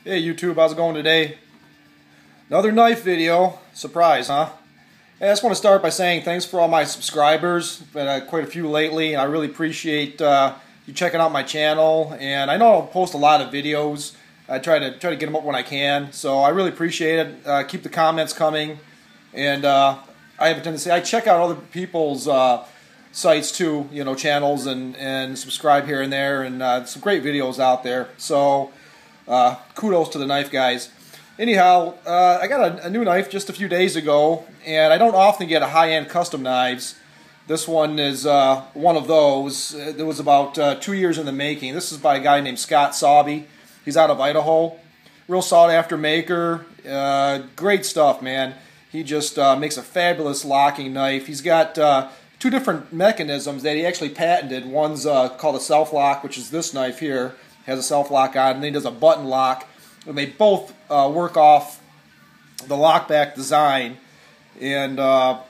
Hey YouTube, how's it going today? Another knife video. Surprise, huh? Hey, I just want to start by saying thanks for all my subscribers. Been quite a few lately. I really appreciate you checking out my channel. And I know I'll post a lot of videos. I try to get them up when I can. So I really appreciate it. Keep the comments coming. And I have a tendency, I check out other people's sites too, you know, channels, and subscribe here and there. And some great videos out there. So kudos to the knife guys. Anyhow, I got a new knife just a few days ago, and I don't often get a high-end custom knives. This one is one of those. It was about 2 years in the making. This is by a guy named Sawby. He's out of Idaho. Real sought-after maker. Great stuff, man. He just makes a fabulous locking knife. He's got two different mechanisms that he actually patented. One's called a self-lock, which is this knife here. Has a self-lock on, and then he does a button lock. And they both work off the lockback design. And I'm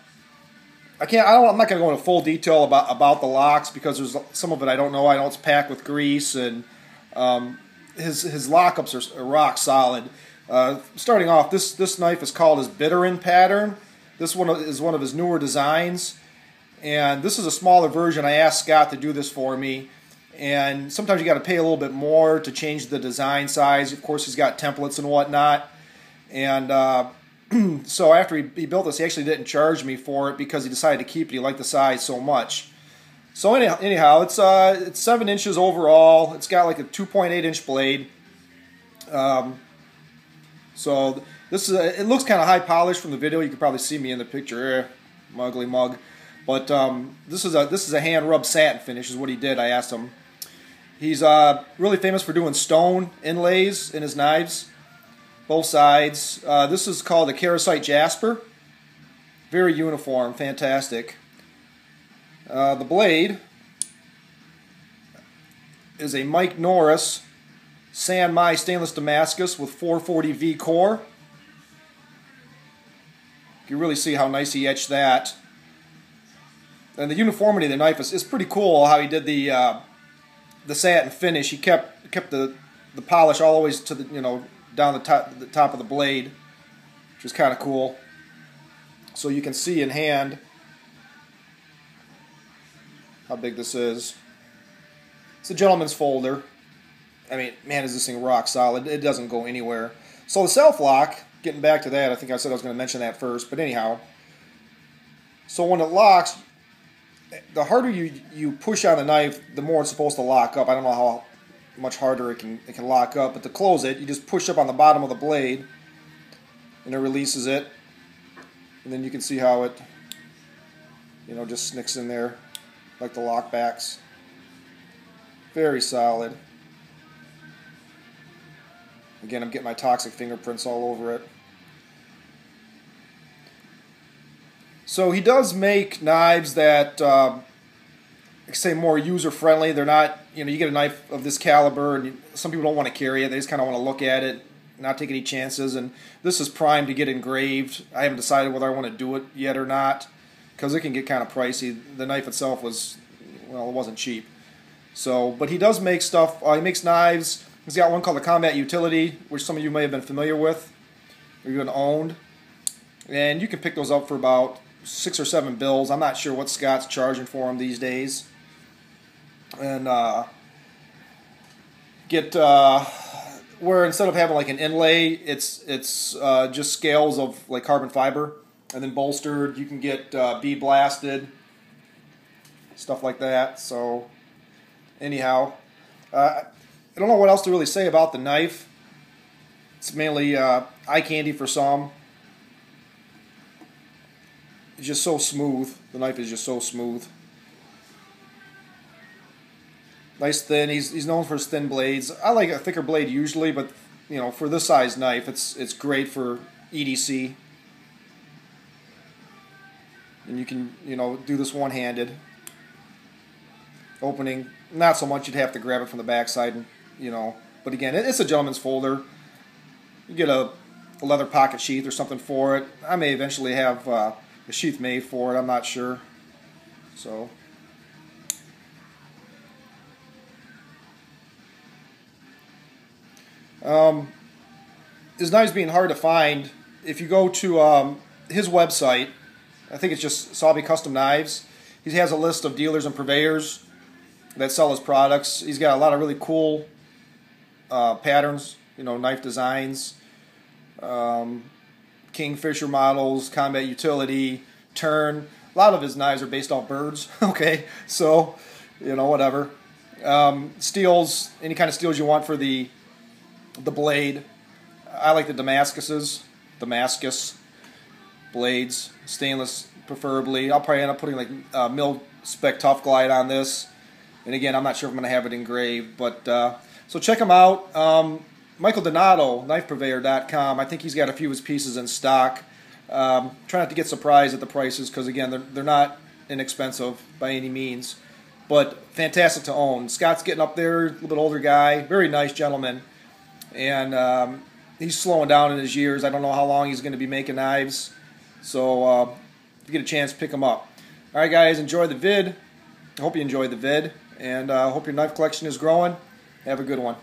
not going to go into full detail about the locks because there's some of it I don't know. I know it's packed with grease, and his lockups are rock solid. Starting off, this knife is called his Bittern pattern. This one is one of his newer designs, and this is a smaller version. I asked Scott to do this for me. And sometimes you got to pay a little bit more to change the design size. Of course, he's got templates and whatnot. And so after he built this, he actually didn't charge me for it because he decided to keep it. He liked the size so much. So anyhow, it's 7 inches overall. It's got like a 2.8 inch blade. So this is it looks kind of high polished from the video. You can probably see me in the picture. Ugly mug. But this is a hand rubbed satin finish is what he did. I asked him. He's really famous for doing stone inlays in his knives, both sides. This is called a carrisite jasper. Very uniform, fantastic. The blade is a Mike Norris Mai stainless Damascus with 440 V core. You can really see how nice he etched that. And the uniformity of the knife is pretty cool. How he did the satin finish. He kept the polish all the way to the down the top of the blade, which is kind of cool. So you can see in hand how big this is. It's a gentleman's folder. I mean, man, is this thing rock solid? It doesn't go anywhere. So the self lock. Getting back to that, I think I said I was going to mention that first, but anyhow. So when it locks, the harder you push on the knife, the more it's supposed to lock up. I don't know how much harder it can lock up, but to close it, you just push up on the bottom of the blade, and it releases it. And then you can see how it, just snicks in there, like the lockbacks. Very solid. Again, I'm getting my toxic fingerprints all over it. So he does make knives that, say, more user-friendly. They're not, you get a knife of this caliber, and some people don't want to carry it. They just kind of want to look at it, not take any chances. And this is primed to get engraved. I haven't decided whether I want to do it yet or not, because it can get kind of pricey. The knife itself was, well, it wasn't cheap. So, but he does make stuff. He makes knives. He's got one called the Combat Utility, which some of you may have been familiar with, or even owned. And you can pick those up for about 6 or 7 bills. I'm not sure what Scott's charging for them these days. And get where instead of having like an inlay, it's just scales of like carbon fiber, and then bolstered. You can get bead blasted, stuff like that. So anyhow, I don't know what else to really say about the knife. It's mainly eye candy for some. It's just so smooth. The knife is just so smooth. Nice thin. He's known for his thin blades. I like a thicker blade usually, but for this size knife, it's great for EDC. And you can do this one-handed. Opening, not so much. You'd have to grab it from the backside, and But again, it's a gentleman's folder. You get a leather pocket sheath or something for it. I may eventually have a sheath made for it. I'm not sure. So his knives being hard to find, if you go to his website, I think it's just Sawby Custom Knives, he has a list of dealers and purveyors that sell his products. He's got a lot of really cool patterns, you know, knife designs, Kingfisher models, combat utility, turn. A lot of his knives are based off birds. Okay, so you know, whatever. Steels, any kind of steels you want for the blade. I like the Damascus blades, stainless preferably. I'll probably end up putting like mil spec tough glide on this. And again, I'm not sure if I'm going to have it engraved, but so check him out. Michael Donato, knifepurveyor.com. I think he's got a few of his pieces in stock. Try not to get surprised at the prices because again, they're not inexpensive by any means, but fantastic to own. Scott's getting up there, a little bit older guy, very nice gentleman, and he's slowing down in his years. I don't know how long he's going to be making knives, so if you get a chance, pick him up. All right, guys, enjoy the vid. I hope you enjoyed the vid, and I hope your knife collection is growing. Have a good one.